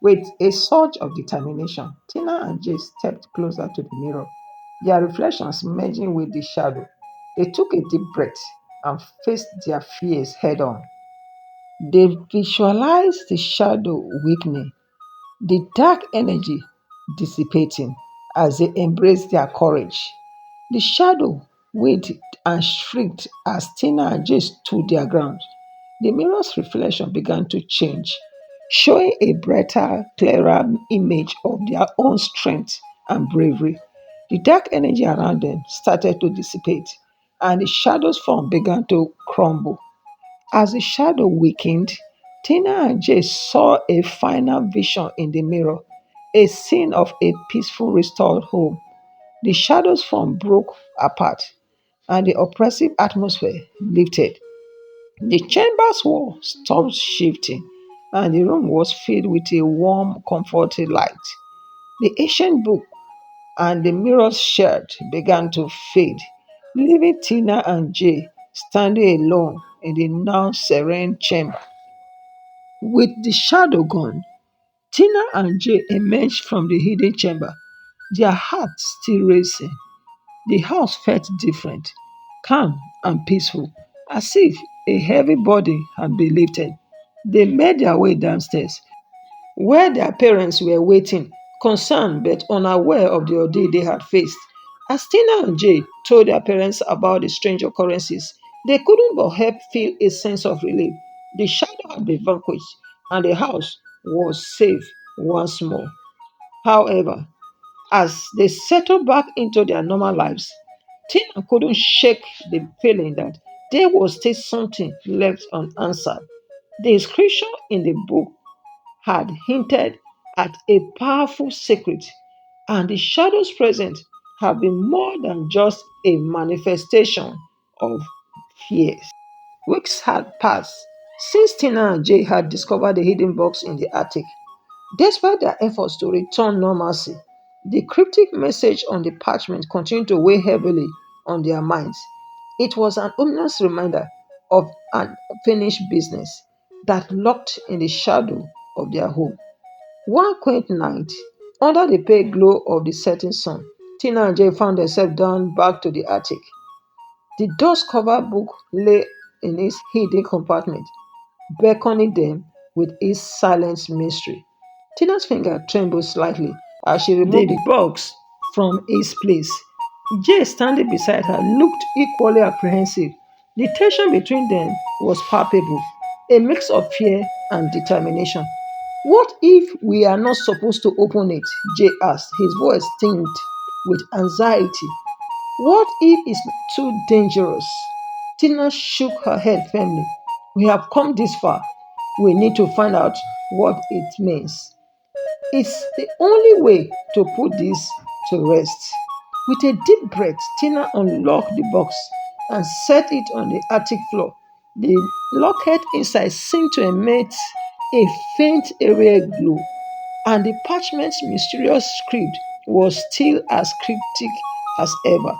With a surge of determination, Tina and Jay stepped closer to the mirror, their reflections merging with the shadow. They took a deep breath and faced their fears head on. They visualized the shadow weakening, the dark energy dissipating as they embraced their courage. The shadow waited and shrieked as Tina and Jay stood their ground. The mirror's reflection began to change, showing a brighter, clearer image of their own strength and bravery. The dark energy around them started to dissipate, and the shadow's form began to crumble. As the shadow weakened, Tina and Jay saw a final vision in the mirror, a scene of a peaceful, restored home. The shadow's form broke apart, and the oppressive atmosphere lifted. The chamber's wall stopped shifting, and the room was filled with a warm, comforting light. The ancient book and the mirror's shade began to fade, leaving Tina and Jay standing alone in the now serene chamber. With the shadow gone, Tina and Jay emerged from the hidden chamber, their hearts still racing. The house felt different, calm and peaceful, as if a heavy body had been lifted. They made their way downstairs, where their parents were waiting, concerned but unaware of the ordeal they had faced. As Tina and Jay told their parents about the strange occurrences, they couldn't but help feel a sense of relief. The shadow had been vanquished, and the house was safe once more. However, as they settled back into their normal lives, Tina couldn't shake the feeling that there was still something left unanswered. The inscription in the book had hinted at a powerful secret, and the shadow's presence had been more than just a manifestation of fears. Weeks had passed since Tina and Jay had discovered the hidden box in the attic. Despite their efforts to return normalcy, the cryptic message on the parchment continued to weigh heavily on their minds. It was an ominous reminder of an unfinished business that lurked in the shadow of their home. One quaint night, under the pale glow of the setting sun, Tina and Jay found themselves down back to the attic. The dust-covered book lay in its hidden compartment, beckoning them with its silent mystery. Tina's finger trembled slightly as she removed the box from its place. Jay, standing beside her, looked equally apprehensive. The tension between them was palpable, a mix of fear and determination. What if we are not supposed to open it? Jay asked, his voice tinged with anxiety. What if it's too dangerous? Tina shook her head firmly. We have come this far. We need to find out what it means. It's the only way to put this to rest. With a deep breath, Tina unlocked the box and set it on the attic floor. The locket inside seemed to emit a faint aerial glow, and the parchment's mysterious script was still as cryptic as ever.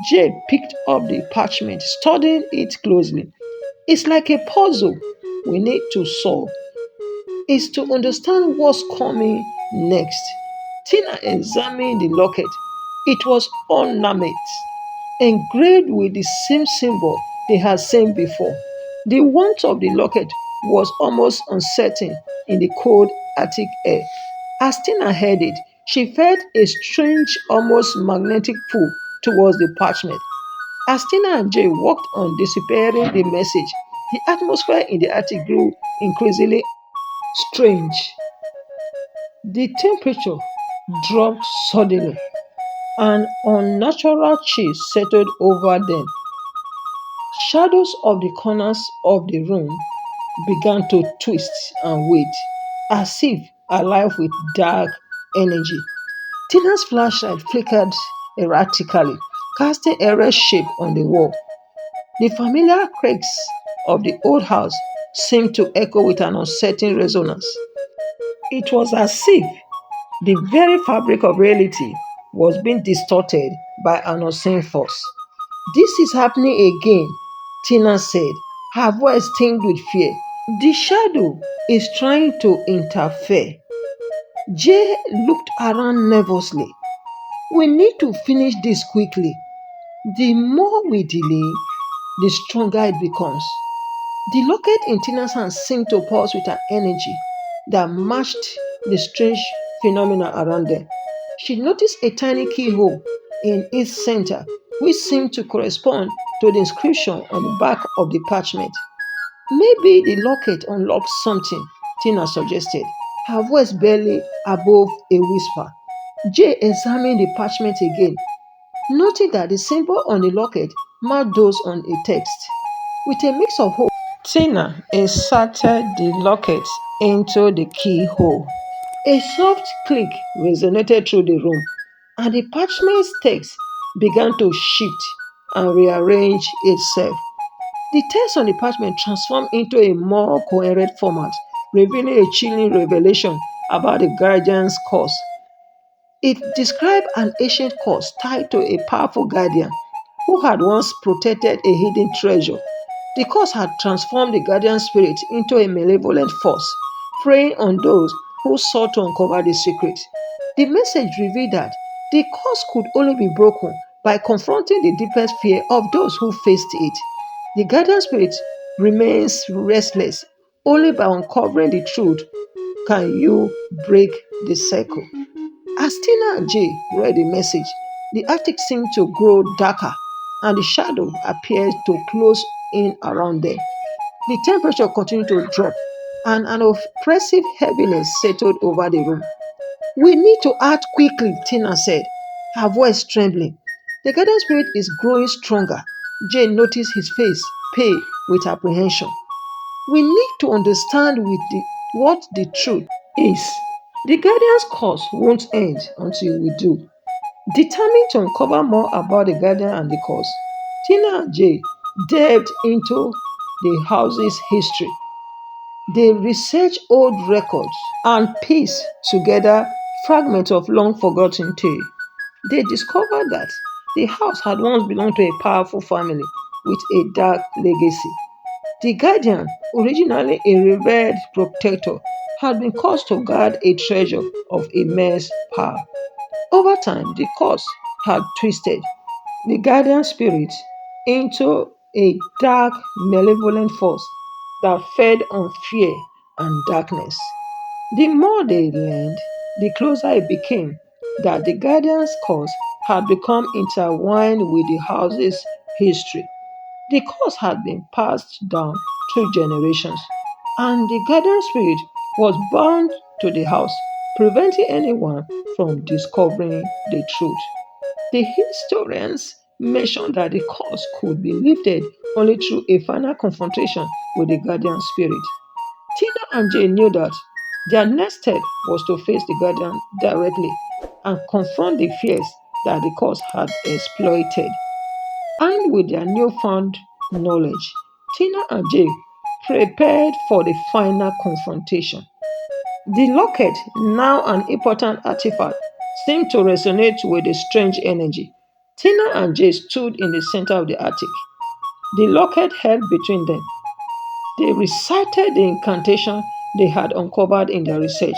Jay picked up the parchment, studying it closely. It's like a puzzle we need to solve. Is to understand what's coming next. Tina examined the locket. It was ornament, engraved with the same symbol they had seen before. The warmth of the locket was almost uncertain in the cold attic air. As Tina held it, she felt a strange, almost magnetic pull towards the parchment. As Tina and Jay worked on deciphering the message, the atmosphere in the attic grew increasingly strange. The temperature dropped suddenly. An unnatural chill settled over them. Shadows of the corners of the room began to twist and wait, as if alive with dark energy. Tina's flashlight flickered erratically, casting a red shape on the wall. The familiar cracks of the old house seemed to echo with an uncertain resonance. It was as if the very fabric of reality was being distorted by an unseen force. This is happening again, Tina said, her voice tinged with fear. The shadow is trying to interfere. Jay looked around nervously. We need to finish this quickly. The more we delay, the stronger it becomes. The locket in Tina's hand seemed to pulse with an energy that matched the strange phenomena around them. She noticed a tiny keyhole in its center, which seemed to correspond to the inscription on the back of the parchment. Maybe the locket unlocked something, Tina suggested, her voice barely above a whisper. Jay examined the parchment again, noting that the symbol on the locket matched those on a text. With a mix of hope, Tina inserted the locket into the keyhole. A soft click resonated through the room, and the parchment text began to shift and rearrange itself. The text on the parchment transformed into a more coherent format, revealing a chilling revelation about the guardian's cause. It described an ancient curse tied to a powerful guardian who had once protected a hidden treasure. The curse had transformed the guardian spirit into a malevolent force, preying on those who sought to uncover the secret. The message revealed that the curse could only be broken by confronting the deepest fear of those who faced it. The guardian spirit remains restless. Only by uncovering the truth can you break the circle. As Tina and Jay read the message, the attic seemed to grow darker and the shadow appeared to close in around them. The temperature continued to drop and an oppressive heaviness settled over the room. We need to act quickly, Tina said, her voice trembling. The garden spirit is growing stronger. Jay noticed his face pale with apprehension. We need to understand what the truth is. The guardian's cause won't end until we do. Determined to uncover more about the guardian and the cause, Tina and Jay delved into the house's history. They researched old records and pieced together fragments of long forgotten tale. They discovered that the house had once belonged to a powerful family with a dark legacy. The guardian, originally a revered protector, had been caused to guard a treasure of immense power. Over time, the curse had twisted the guardian spirit into a dark, malevolent force that fed on fear and darkness. The more they learned, the closer it became that the guardian's curse had become intertwined with the house's history. The curse had been passed down through generations, and the guardian spirit was bound to the house, preventing anyone from discovering the truth. The historians mention that the curse could be lifted only through a final confrontation with the guardian spirit. Tina and Jay knew that their next step was to face the guardian directly and confront the fears that the curse had exploited. Armed with their newfound knowledge, Tina and Jay prepared for the final confrontation. The locket, now an important artifact, seemed to resonate with the strange energy. Tina and Jay stood in the center of the attic, the locket held between them. They recited the incantation they had uncovered in their research,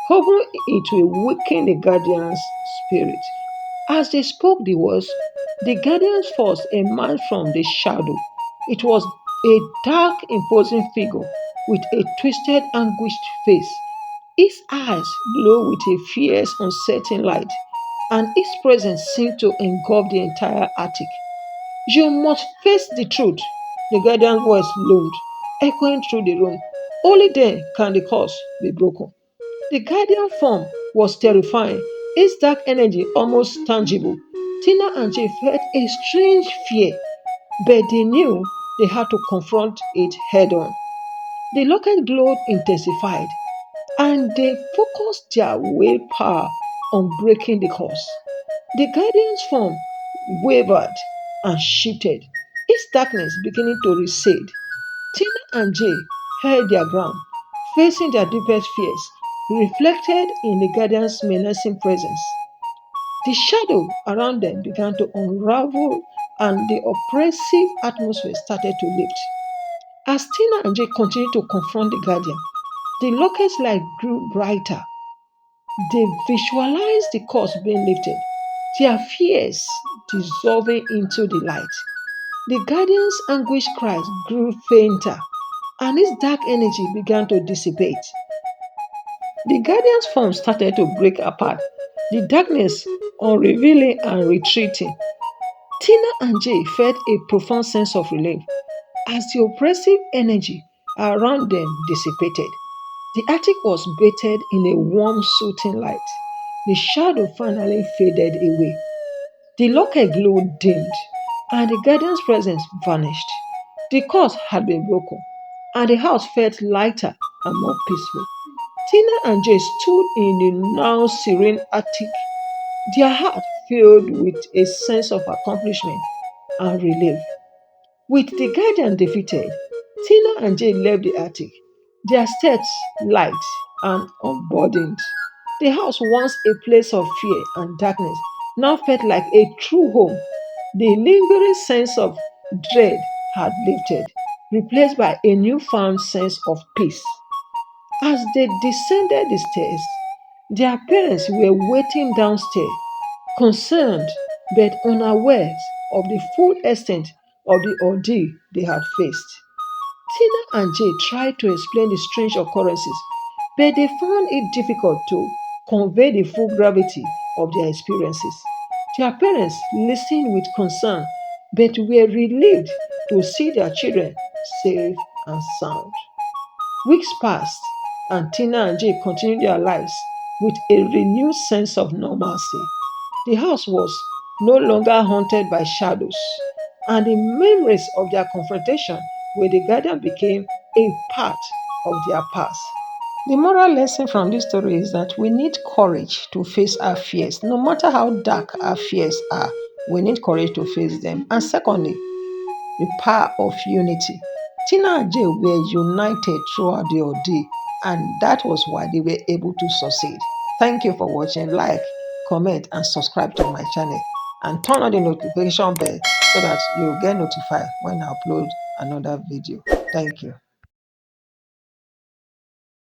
hoping it will weaken the guardian's spirit. As they spoke the words, the guardian's force emerged from the shadow. It was a dark, imposing figure with a twisted, anguished face. Its eyes glowed with a fierce, uncertain light, and its presence seemed to engulf the entire attic. You must face the truth, the guardian's voice loomed, echoing through the room. Only then can the curse be broken. The guardian form was terrifying, its dark energy almost tangible. Tina and Jay felt a strange fear, but they knew they had to confront it head on. The locket glow intensified, and they focused their willpower on breaking the curse. The guardian's form wavered and shifted, its darkness beginning to recede. Tina and Jay held their ground, facing their deepest fears, reflected in the guardian's menacing presence. The shadow around them began to unravel and the oppressive atmosphere started to lift. As Tina and Jay continued to confront the guardian, the locket's light grew brighter. They visualized the curse being lifted, their fears dissolving into the light. The guardian's anguished cries grew fainter, and its dark energy began to dissipate. The guardian's form started to break apart, the darkness unrevealing and retreating. Tina and Jay felt a profound sense of relief as the oppressive energy around them dissipated. The attic was bathed in a warm, soothing light. The shadow finally faded away. The locker glow dimmed, and the guardian's presence vanished. The curse had been broken, and the house felt lighter and more peaceful. Tina and Jay stood in the now serene attic, their hearts filled with a sense of accomplishment and relief. With the guardian defeated, Tina and Jay left the attic, their steps light and unburdened. The house, once a place of fear and darkness, now felt like a true home. The lingering sense of dread had lifted, replaced by a newfound sense of peace. As they descended the stairs, their parents were waiting downstairs, concerned but unaware of the full extent of the ordeal they had faced. Tina and Jay tried to explain the strange occurrences, but they found it difficult to convey the full gravity of their experiences. Their parents listened with concern, but were relieved to see their children safe and sound. Weeks passed, and Tina and Jay continued their lives with a renewed sense of normalcy. The house was no longer haunted by shadows, and the memories of their confrontation with the guardian became a part of their past. The moral lesson from this story is that we need courage to face our fears. No matter how dark our fears are, we need courage to face them. And secondly, the power of unity. Tina and Jay were united throughout the ordeal, and that was why they were able to succeed. Thank you for watching. Like, comment, and subscribe to my channel, and turn on the notification bell so that you'll get notified when I upload another video. Thank you.